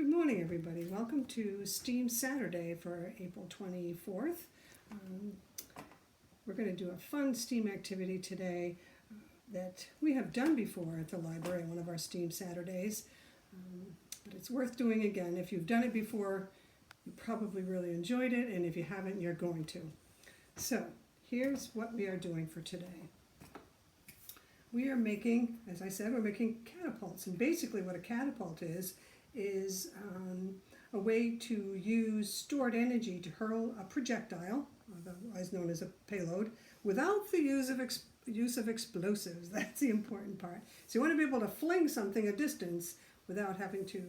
Good morning, everybody. Welcome to STEAM Saturday for April 24th. We're going to do a fun STEAM activity today that we have done before at the library, one of our STEAM Saturdays. But it's worth doing again. If you've done it before, you probably really enjoyed it, and if you haven't, you're going to. So, here's what we are doing for today. We are making, as I said, we're making catapults, and basically what a catapult is a way to use stored energy to hurl a projectile, otherwise known as a payload, without the use of explosives. That's the important part. So you want to be able to fling something a distance without having to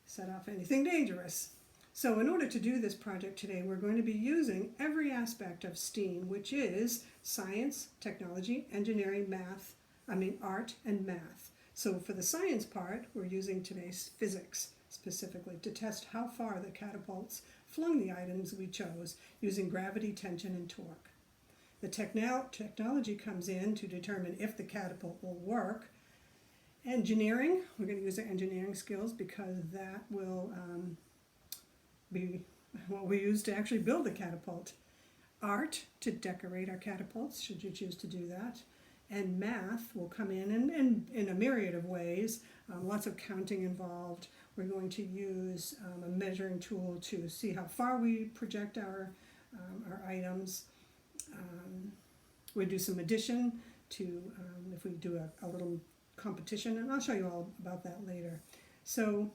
set off anything dangerous. So in order to do this project today, we're going to be using every aspect of STEAM, which is science, technology, engineering, art, and math. So for the science part, we're using today's physics specifically to test how far the catapults flung the items we chose using gravity, tension, and torque. The technology comes in to determine if the catapult will work. Engineering, we're going to use our engineering skills because that will be what we use to actually build the catapult. Art, to decorate our catapults, should you choose to do that. And math will come in a myriad of ways, lots of counting involved. We're going to use a measuring tool to see how far we project our items. We do some addition to, if we do a little competition, and I'll show you all about that later. So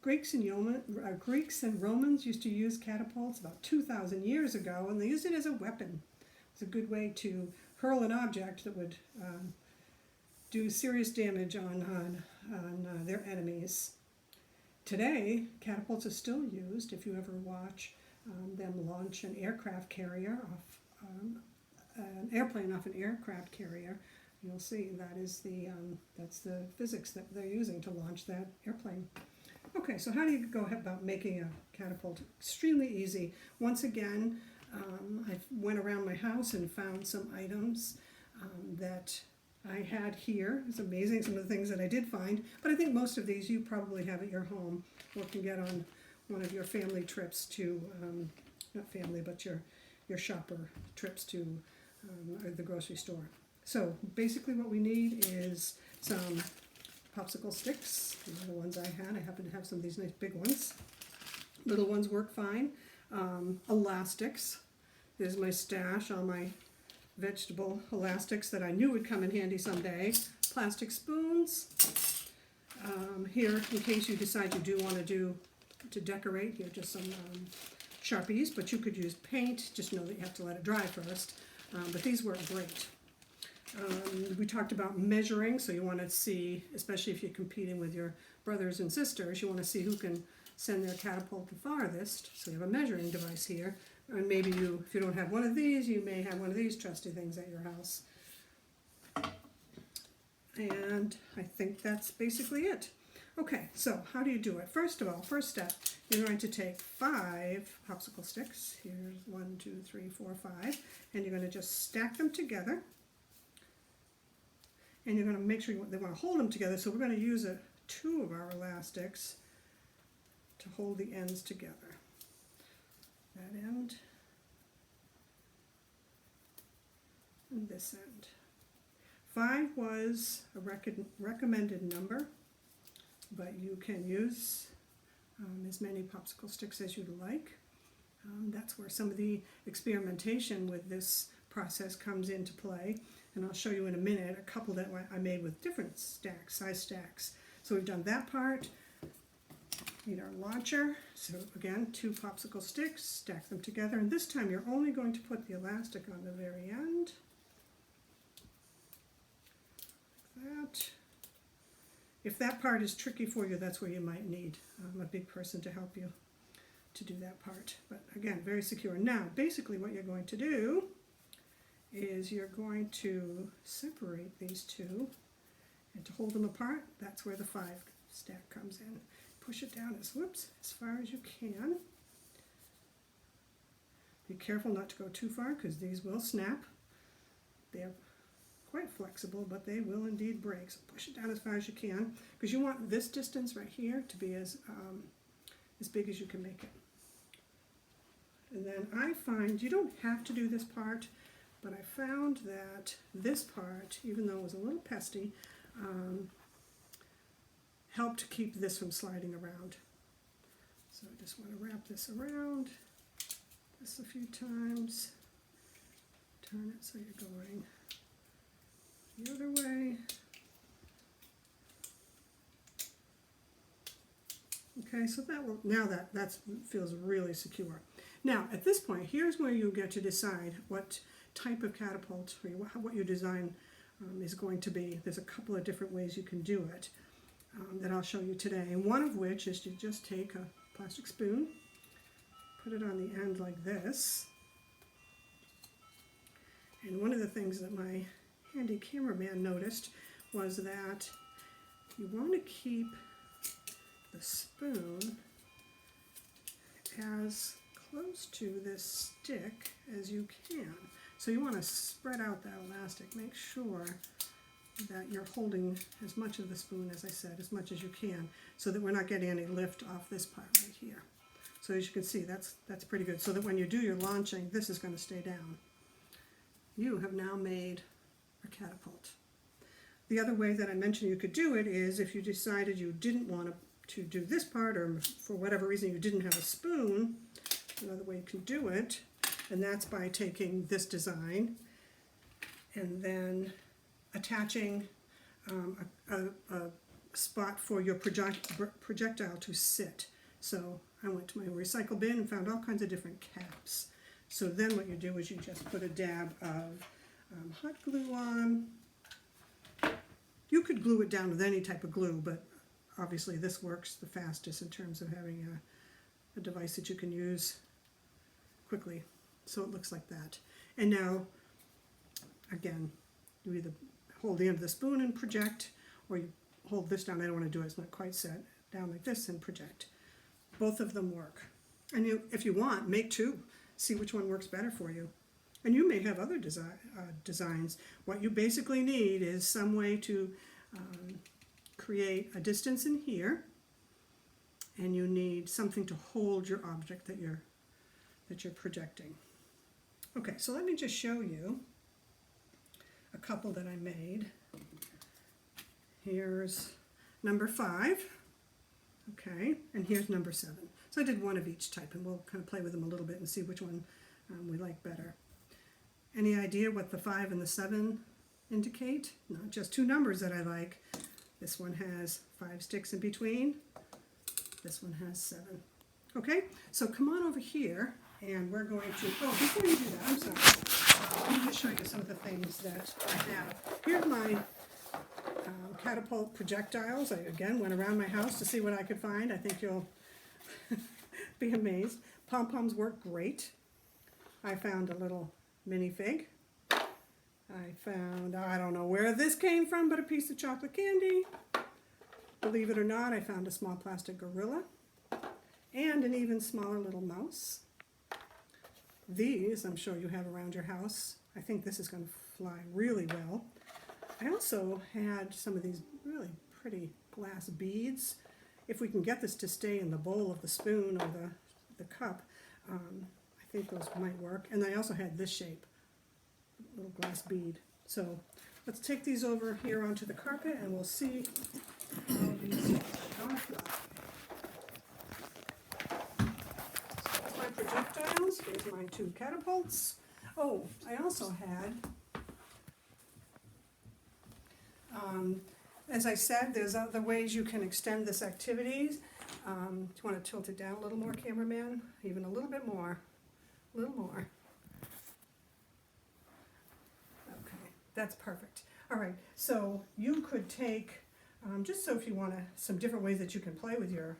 Greeks and Romans used to use catapults about 2,000 years ago, and they used it as a weapon. It's a good way to hurl an object that would do serious damage on their enemies. Today, catapults are still used. If you ever watch them launch an aircraft carrier off an airplane off an aircraft carrier, you'll see that's the physics that they're using to launch that airplane. Okay, so how do you go about making a catapult? Extremely easy. Once again, I went around my house and found some items that I had here. It's amazing some of the things that I did find, but I think most of these you probably have at your home or can get on one of your family trips to, not family, but your shopper trips to the grocery store. So basically what we need is some popsicle sticks. These are the ones I had. I happen to have some of these nice big ones. Little ones work fine. Elastics. There's my stash, all my vegetable elastics that I knew would come in handy someday. Plastic spoons. Here, in case you decide you do want to decorate, here just some Sharpies, but you could use paint. Just know that you have to let it dry first. But these work great. We talked about measuring, so you want to see, especially if you're competing with your brothers and sisters, you want to see who can send their catapult the farthest. So you have a measuring device here, and maybe if you don't have one of these, you may have one of these trusty things at your house. And I think that's basically it. Okay, so how do you do it? First of all, first step, you're going to take 5 popsicle sticks. Here's 1, 2, 3, 4, 5, and you're going to just stack them together. And you're going to make sure they want to hold them together, so we're going to use 2 of our elastics to hold the ends together. That end and this end. 5 was a recommended number, but you can use as many popsicle sticks as you'd like. That's where some of the experimentation with this process comes into play, and I'll show you in a minute a couple that I made with different size stacks. So we've done that part. Need our launcher. So again, 2 popsicle sticks, stack them together, and this time you're only going to put the elastic on the very end. Like that. If that part is tricky for you, that's where you might need a big person to help you to do that part. But again, very secure. Now, basically what you're going to do is you're going to separate these 2, and to hold them apart, that's where the 5 stack comes in. Push it down as far as you can. Be careful not to go too far because these will snap. They're quite flexible, but they will indeed break. So push it down as far as you can, because you want this distance right here to be as big as you can make it. And then I find, you don't have to do this part, but I found that this part, even though it was a little pesty, helped keep this from sliding around. So I just want to wrap this around just a few times. Turn it so you're going the other way. Okay, so that will, now that feels really secure. Now, at this point, here's where you get to decide what type of catapult or what your design is going to be. There's a couple of different ways you can do it that I'll show you today. And one of which is to just take a plastic spoon, put it on the end like this. And one of the things that my handy cameraman noticed was that you want to keep the spoon as close to this stick as you can. So you want to spread out that elastic. Make sure that you're holding as much of the spoon, as I said, as much as you can, so that we're not getting any lift off this part right here. So as you can see, that's pretty good. So that when you do your launching, this is going to stay down. You have now made a catapult. The other way that I mentioned you could do it is if you decided you didn't want to do this part, or for whatever reason you didn't have a spoon, another way you can do it, and that's by taking this design and then attaching a spot for your projectile to sit. So I went to my recycle bin and found all kinds of different caps. So then what you do is you just put a dab of hot glue on. You could glue it down with any type of glue, but obviously this works the fastest in terms of having a device that you can use quickly. So it looks like that. And now, again, you either hold the end of the spoon and project, or you hold this down. I don't want to do it, it's not quite set, down like this and project. Both of them work. And if you want, make two. See which one works better for you. And you may have other designs. What you basically need is some way to create a distance in here, and you need something to hold your object that you're projecting. Okay, so let me just show you a couple that I made. Here's number 5, okay, and here's number 7. So I did one of each type, and we'll kind of play with them a little bit and see which one we like better. Any idea what the 5 and the 7 indicate? Not just two numbers that I like. This one has 5 sticks in between. This one has 7. Okay, so come on over here, and we're going to, oh, before you do that, I'm sorry. Let me just show you some of the things that I have. Here's my catapult projectiles. I, again, went around my house to see what I could find. I think you'll be amazed. Pom-poms work great. I found a little minifig. I found, I don't know where this came from, but a piece of chocolate candy. Believe it or not, I found a small plastic gorilla and an even smaller little mouse. These, I'm sure you have around your house. I think this is going to fly really well. I also had some of these really pretty glass beads. If we can get this to stay in the bowl of the spoon or the cup, I think those might work. And I also had this shape, little glass bead. So let's take these over here onto the carpet and we'll see how these are going to fly. So that's my projectiles. Here's my 2 catapults. Oh, I also had, as I said, there's other ways you can extend this activity. Do you want to tilt it down a little more, cameraman? Even a little bit more. A little more. Okay, that's perfect. All right, so you could take, just so if you want some different ways that you can play with your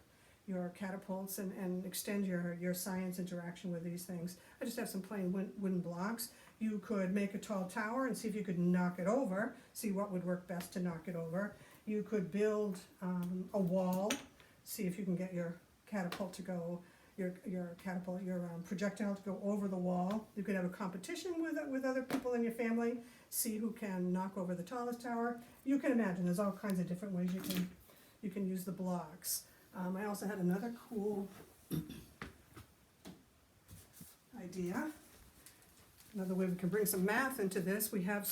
catapults and extend your science interaction with these things. I just have some plain wooden blocks. You could make a tall tower and see if you could knock it over, see what would work best to knock it over. You could build a wall, see if you can get your catapult to go your catapult, your projectile to go over the wall. You could have a competition with other people in your family, see who can knock over the tallest tower. You can imagine there's all kinds of different ways you can use the blocks. I also had another cool idea. Another way we can bring some math into this, we have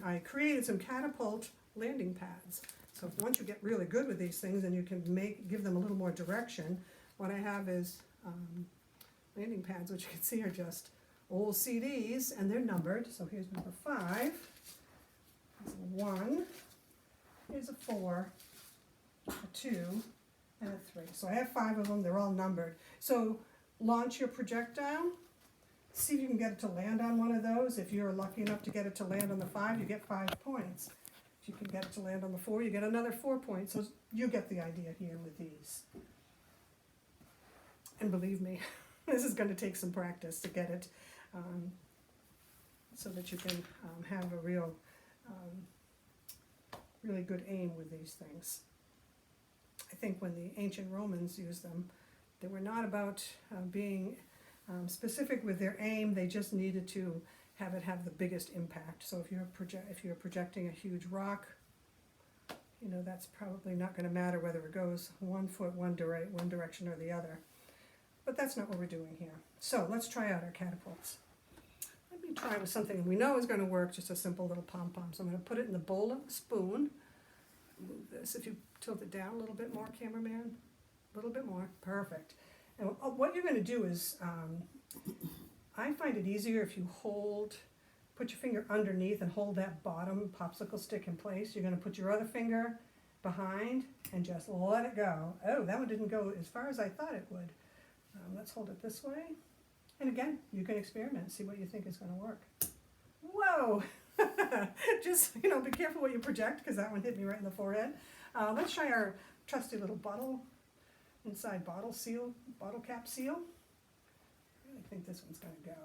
I created some catapult landing pads. So once you get really good with these things and you can give them a little more direction, what I have is landing pads, which you can see are just old CDs, and they're numbered. So here's number 5, here's a 1, here's a 4, a 2, and a 3. So I have 5 of them, they're all numbered. So launch your projectile, see if you can get it to land on one of those. If you're lucky enough to get it to land on the 5, you get 5 points. If you can get it to land on the 4, you get another 4 points. So you get the idea here with these. And believe me, this is going to take some practice to get it so that you can have a really good aim with these things. I think when the ancient Romans used them, they were not about being specific with their aim. They just needed to have it have the biggest impact. So if you're projecting a huge rock, you know, that's probably not going to matter whether it goes 1 foot one direction or the other. But that's not what we're doing here. So let's try out our catapults. Let me try with something we know is going to work, just a simple little pom-pom. So I'm going to put it in the bowl of a spoon. Move this. If you tilt it down a little bit more, cameraman, a little bit more. Perfect. And what you're going to do is, I find it easier if you put your finger underneath and hold that bottom popsicle stick in place. You're going to put your other finger behind and just let it go. Oh, that one didn't go as far as I thought it would. Let's hold it this way. And again, you can experiment, see what you think is going to work. Whoa! Just, be careful what you project, because that one hit me right in the forehead. Let's try our trusty little bottle cap seal. I really think this one's going to go.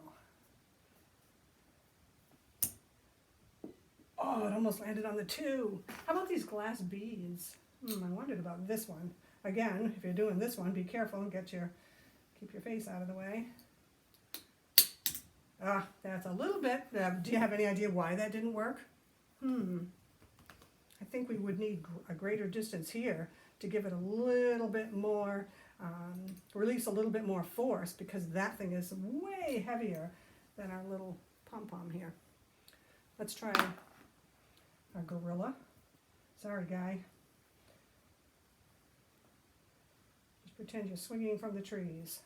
Oh, it almost landed on the 2. How about these glass beads? I wondered about this one. Again, if you're doing this one, be careful and keep your face out of the way. That's a little bit. Do you have any idea why that didn't work? I think we would need a greater distance here to give it a little bit more, release a little bit more force, because that thing is way heavier than our little pom-pom here. Let's try our gorilla. Sorry, guy. Just pretend you're swinging from the trees.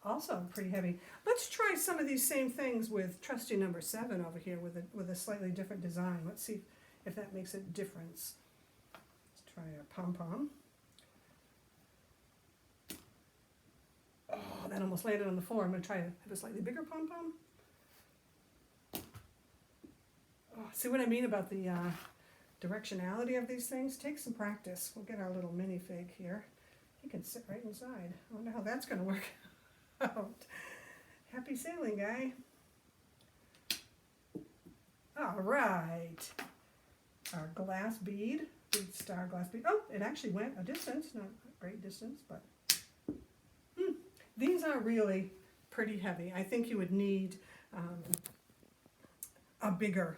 Also pretty heavy. Let's try some of these same things with trusty number 7 over here with a slightly different design. Let's see if that makes a difference. Let's try our pom-pom. Oh, that almost landed on the floor. I'm going to try to have a slightly bigger pom-pom. Oh, see what I mean about the directionality of these things? Take some practice. We'll get our little minifig here. He can sit right inside. I wonder how that's going to work out. Happy sailing, guy. All right. Our glass bead, big star glass bead. Oh, it actually went a distance, not a great distance, but these are really pretty heavy. I think you would need a bigger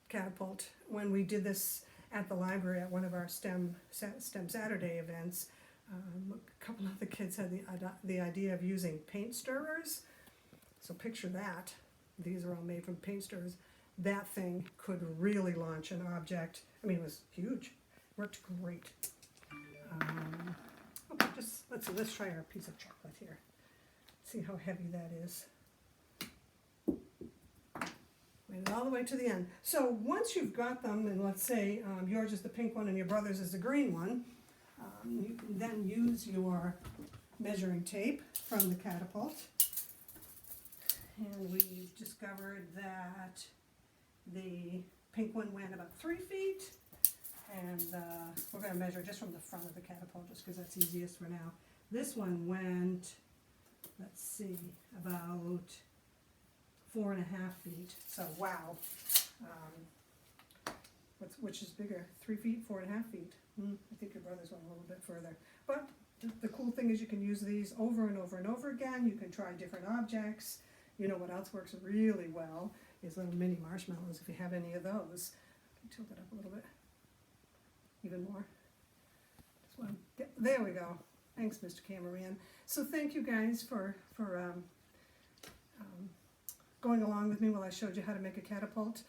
catapult. When we did this at the library at one of our STEM Saturday events, a couple of the kids had the idea of using paint stirrers. So picture that. These are all made from paint stirrers. That thing could really launch an object. I mean, it was huge. Worked great. Okay, let's try our piece of chocolate here. See how heavy that is. Made it all the way to the end. So once you've got them, and let's say yours is the pink one and your brother's is the green one, you can then use your measuring tape from the catapult. And we've discovered that the pink one went about 3 feet, and we're going to measure just from the front of the catapult, just because that's easiest for now. This one went, let's see, about 4.5 feet. So wow, which is bigger, 3 feet, 4.5 feet? I think your brother's went a little bit further, but The cool thing is you can use these over and over and over again. You can try different objects. You know what else works really well is little mini marshmallows, if you have any of those. I can tilt it up a little bit, even more. Just one. Yep, there we go. Thanks, Mr. Cameraman. So thank you guys for going along with me while I showed you how to make a catapult.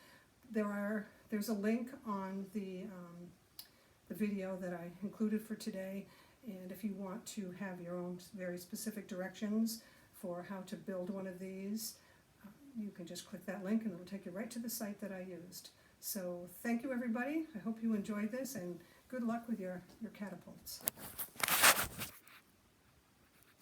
There's a link on the video that I included for today, and if you want to have your own very specific directions for how to build one of these, you can just click that link and it'll take you right to the site that I used. So thank you everybody. I hope you enjoyed this, and good luck with your catapults.